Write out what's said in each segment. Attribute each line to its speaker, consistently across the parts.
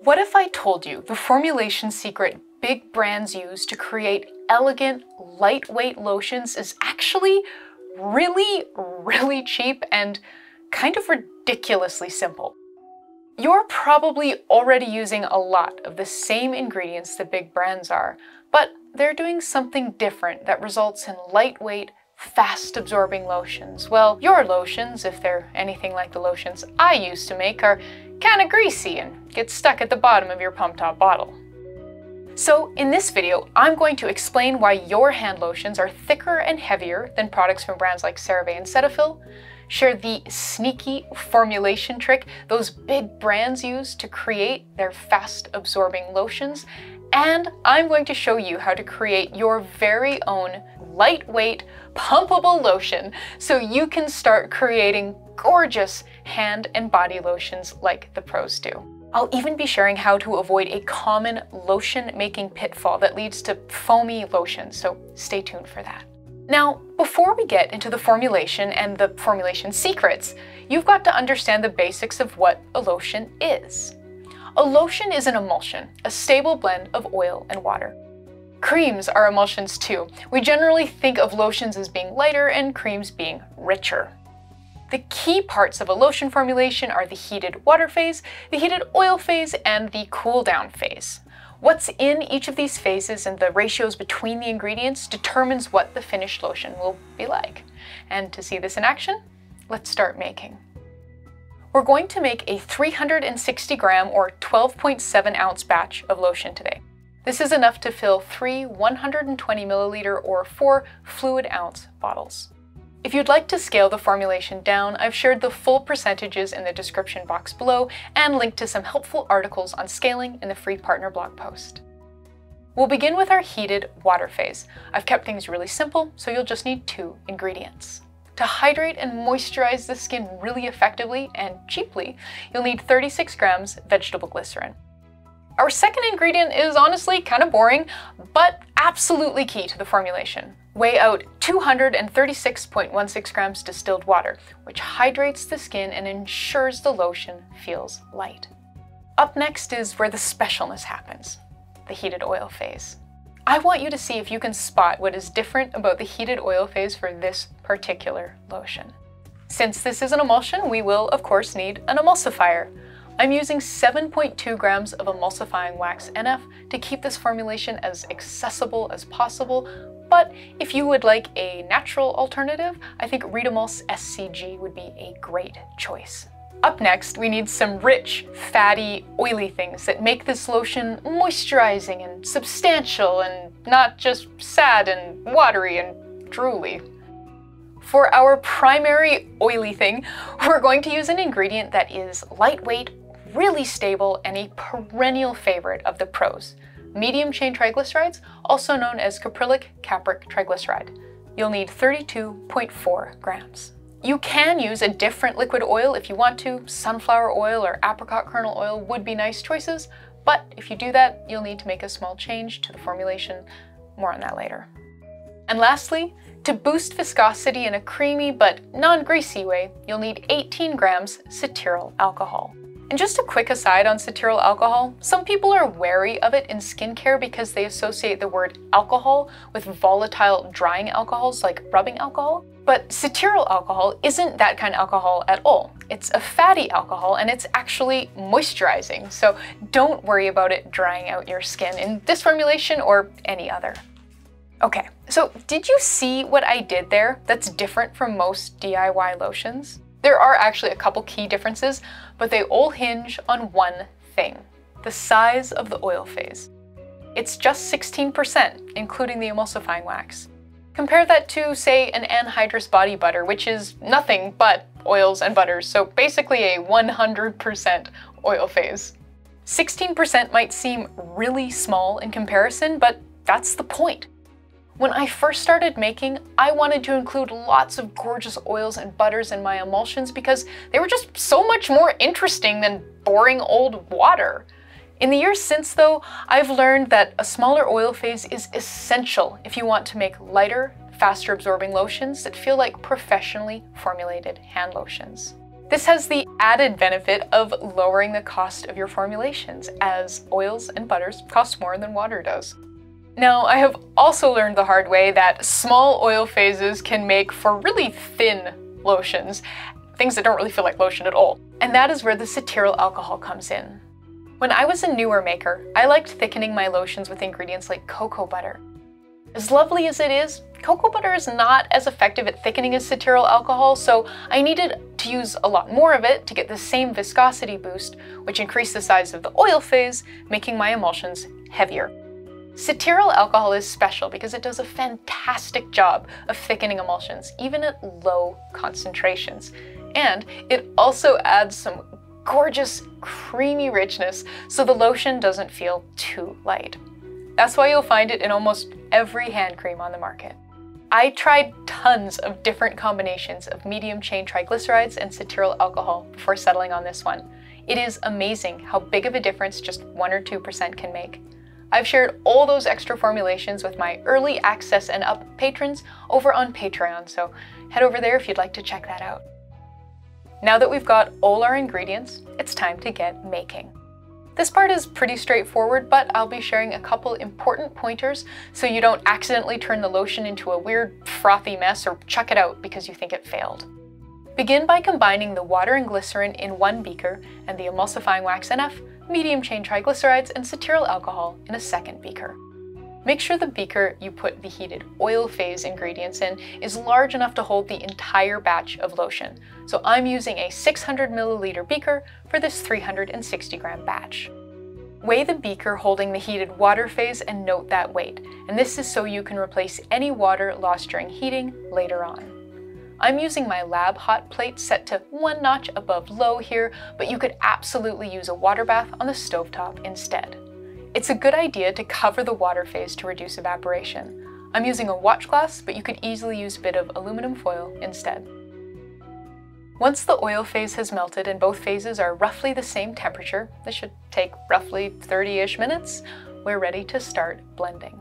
Speaker 1: What if I told you the formulation secret big brands use to create elegant, lightweight lotions is actually really, really cheap and kind of ridiculously simple? You're probably already using a lot of the same ingredients the big brands are, but they're doing something different that results in lightweight, fast-absorbing lotions. Well, your lotions, if they're anything like the lotions I used to make, are kinda greasy and get stuck at the bottom of your pump top bottle. So in this video, I'm going to explain why your hand lotions are thicker and heavier than products from brands like CeraVe and Cetaphil, share the sneaky formulation trick those big brands use to create their fast-absorbing lotions, and I'm going to show you how to create your very own lightweight, pumpable lotion so you can start creating gorgeous hand and body lotions like the pros do. I'll even be sharing how to avoid a common lotion-making pitfall that leads to foamy lotions, so stay tuned for that. Now, before we get into the formulation and the formulation secrets, you've got to understand the basics of what a lotion is. A lotion is an emulsion, a stable blend of oil and water. Creams are emulsions too. We generally think of lotions as being lighter and creams being richer. The key parts of a lotion formulation are the heated water phase, the heated oil phase, and the cool down phase. What's in each of these phases and the ratios between the ingredients determines what the finished lotion will be like. And to see this in action, let's start making. We're going to make a 360 gram or 12.7 ounce batch of lotion today. This is enough to fill 3 120 milliliter or 4 fluid ounce bottles. If you'd like to scale the formulation down, I've shared the full percentages in the description box below and linked to some helpful articles on scaling in the free partner blog post. We'll begin with our heated water phase. I've kept things really simple, so you'll just need 2 ingredients. To hydrate and moisturize the skin really effectively and cheaply, you'll need 36 grams vegetable glycerin. Our second ingredient is honestly kind of boring, but absolutely key to the formulation. Weigh out 236.16 grams distilled water, which hydrates the skin and ensures the lotion feels light. Up next is where the specialness happens, the heated oil phase. I want you to see if you can spot what is different about the heated oil phase for this particular lotion. Since this is an emulsion, we will of course need an emulsifier. I'm using 7.2 grams of emulsifying wax NF to keep this formulation as accessible as possible, but if you would like a natural alternative, I think Retamulse SCG would be a great choice. Up next, we need some rich, fatty, oily things that make this lotion moisturizing and substantial and not just sad and watery and drooly. For our primary oily thing, we're going to use an ingredient that is lightweight, really stable, and a perennial favorite of the pros. Medium chain triglycerides, also known as caprylic capric triglyceride. You'll need 32.4 grams. You can use a different liquid oil if you want to. Sunflower oil or apricot kernel oil would be nice choices, but if you do that, you'll need to make a small change to the formulation. More on that later. And lastly, to boost viscosity in a creamy but non-greasy way, you'll need 18 grams cetyl alcohol. And just a quick aside on cetyl alcohol, some people are wary of it in skincare because they associate the word alcohol with volatile drying alcohols like rubbing alcohol. But cetyl alcohol isn't that kind of alcohol at all. It's a fatty alcohol and it's actually moisturizing, so don't worry about it drying out your skin in this formulation or any other. Okay, so did you see what I did there that's different from most DIY lotions? There are actually a couple key differences, but they all hinge on one thing: the size of the oil phase. It's just 16%, including the emulsifying wax. Compare that to, say, an anhydrous body butter, which is nothing but oils and butters, so basically a 100% oil phase. 16% might seem really small in comparison, but that's the point. When I first started making, I wanted to include lots of gorgeous oils and butters in my emulsions because they were just so much more interesting than boring old water. In the years since though, I've learned that a smaller oil phase is essential if you want to make lighter, faster absorbing lotions that feel like professionally formulated hand lotions. This has the added benefit of lowering the cost of your formulations, as oils and butters cost more than water does. Now, I have also learned the hard way that small oil phases can make for really thin lotions, things that don't really feel like lotion at all. And that is where the cetearyl alcohol comes in. When I was a newer maker, I liked thickening my lotions with ingredients like cocoa butter. As lovely as it is, cocoa butter is not as effective at thickening as cetearyl alcohol, so I needed to use a lot more of it to get the same viscosity boost, which increased the size of the oil phase, making my emulsions heavier. Cetearyl alcohol is special because it does a fantastic job of thickening emulsions, even at low concentrations. And it also adds some gorgeous creamy richness, so the lotion doesn't feel too light. That's why you'll find it in almost every hand cream on the market. I tried tons of different combinations of medium chain triglycerides and cetearyl alcohol before settling on this one. It is amazing how big of a difference just 1 or 2% can make. I've shared all those extra formulations with my early access and up patrons over on Patreon, so head over there if you'd like to check that out. Now that we've got all our ingredients, it's time to get making. This part is pretty straightforward, but I'll be sharing a couple important pointers so you don't accidentally turn the lotion into a weird frothy mess or chuck it out because you think it failed. Begin by combining the water and glycerin in one beaker and the emulsifying wax NF, medium chain triglycerides, and cetearyl alcohol in a second beaker. Make sure the beaker you put the heated oil phase ingredients in is large enough to hold the entire batch of lotion. So I'm using a 600 milliliter beaker for this 360 gram batch. Weigh the beaker holding the heated water phase and note that weight, and this is so you can replace any water lost during heating later on. I'm using my lab hot plate set to 1 notch above low here, but you could absolutely use a water bath on the stovetop instead. It's a good idea to cover the water phase to reduce evaporation. I'm using a watch glass, but you could easily use a bit of aluminum foil instead. Once the oil phase has melted and both phases are roughly the same temperature, this should take roughly 30-ish minutes, we're ready to start blending.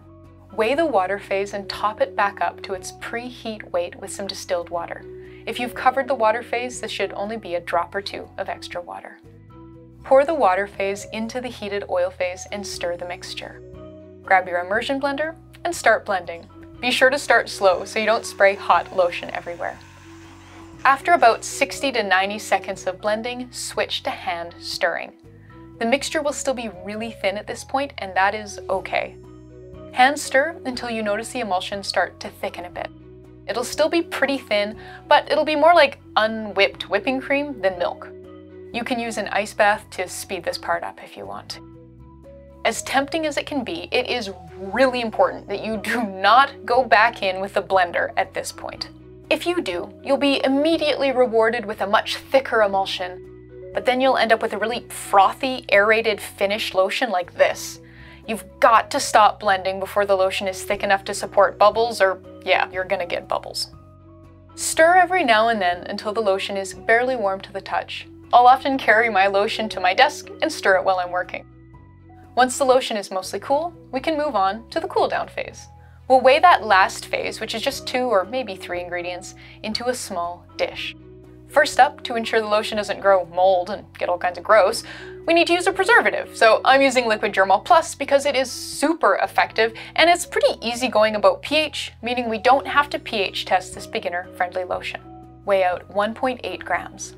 Speaker 1: Weigh the water phase and top it back up to its preheat weight with some distilled water. If you've covered the water phase, this should only be a drop or two of extra water. Pour the water phase into the heated oil phase and stir the mixture. Grab your immersion blender and start blending. Be sure to start slow so you don't spray hot lotion everywhere. After about 60 to 90 seconds of blending, switch to hand stirring. The mixture will still be really thin at this point, and that is okay. Hand stir until you notice the emulsion start to thicken a bit. It'll still be pretty thin, but it'll be more like unwhipped whipping cream than milk. You can use an ice bath to speed this part up if you want. As tempting as it can be, it is really important that you do not go back in with the blender at this point. If you do, you'll be immediately rewarded with a much thicker emulsion, but then you'll end up with a really frothy, aerated finished lotion like this. You've got to stop blending before the lotion is thick enough to support bubbles, or yeah, you're gonna get bubbles. Stir every now and then until the lotion is barely warm to the touch. I'll often carry my lotion to my desk and stir it while I'm working. Once the lotion is mostly cool, we can move on to the cool down phase. We'll weigh that last phase, which is just 2 or maybe 3 ingredients, into a small dish. First up, to ensure the lotion doesn't grow mold and get all kinds of gross, we need to use a preservative. So I'm using Liquid Germall Plus because it is super effective and it's pretty easy going about pH, meaning we don't have to pH test this beginner-friendly lotion. Weigh out 1.8 grams.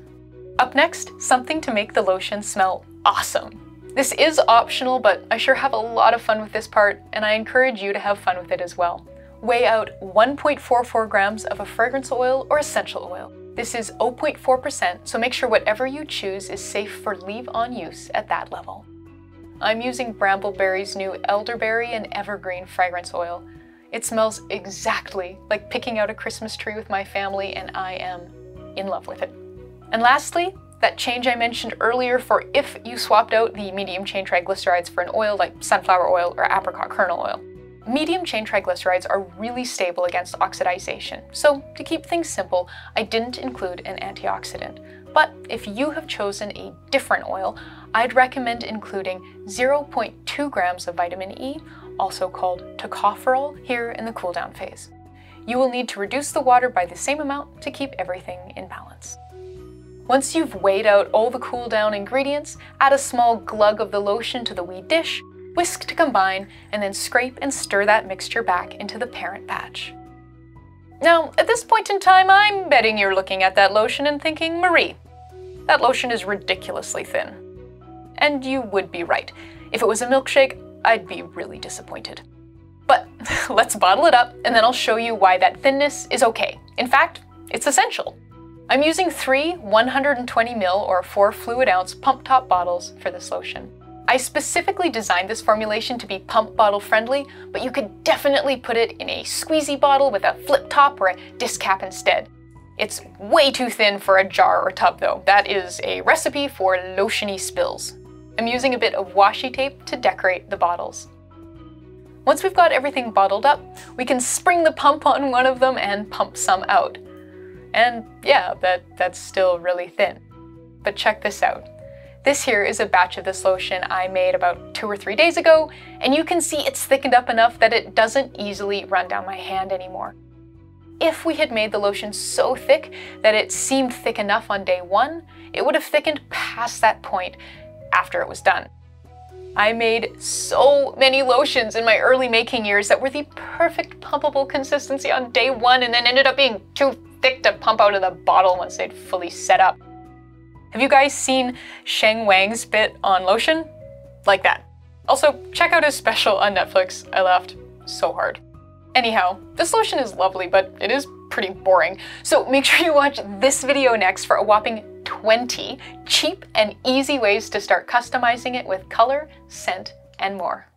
Speaker 1: Up next, something to make the lotion smell awesome. This is optional, but I sure have a lot of fun with this part, and I encourage you to have fun with it as well. Weigh out 1.44 grams of a fragrance oil or essential oil. This is 0.4%, so make sure whatever you choose is safe for leave-on use at that level. I'm using Brambleberry's new Elderberry and Evergreen fragrance oil. It smells exactly like picking out a Christmas tree with my family, and I am in love with it. And lastly, that change I mentioned earlier for if you swapped out the medium chain triglycerides for an oil like sunflower oil or apricot kernel oil. Medium chain triglycerides are really stable against oxidization, so to keep things simple, I didn't include an antioxidant. But if you have chosen a different oil, I'd recommend including 0.2 grams of vitamin E, also called tocopherol, here in the cool down phase. You will need to reduce the water by the same amount to keep everything in balance. Once you've weighed out all the cool down ingredients, add a small glug of the lotion to the wee dish, whisk to combine, and then scrape and stir that mixture back into the parent batch. Now, at this point in time, I'm betting you're looking at that lotion and thinking, Marie, that lotion is ridiculously thin. And you would be right. If it was a milkshake, I'd be really disappointed. But let's bottle it up, and then I'll show you why that thinness is okay. In fact, it's essential. I'm using 3 120 ml or 4 fluid ounce pump top bottles for this lotion. I specifically designed this formulation to be pump bottle friendly, but you could definitely put it in a squeezy bottle with a flip top or a disc cap instead. It's way too thin for a jar or tub though. That is a recipe for lotiony spills. I'm using a bit of washi tape to decorate the bottles. Once we've got everything bottled up, we can spring the pump on one of them and pump some out. And yeah, that's still really thin. But check this out. This here is a batch of this lotion I made about 2 or 3 days ago, and you can see it's thickened up enough that it doesn't easily run down my hand anymore. If we had made the lotion so thick that it seemed thick enough on day 1, it would have thickened past that point after it was done. I made so many lotions in my early making years that were the perfect pumpable consistency on day 1 and then ended up being too thick to pump out of the bottle once they'd fully set up. Have you guys seen Sheng Wang's bit on lotion? Like that. Also, check out his special on Netflix. I laughed so hard. Anyhow, this lotion is lovely, but it is pretty boring. So make sure you watch this video next for a whopping 20 cheap and easy ways to start customizing it with color, scent, and more.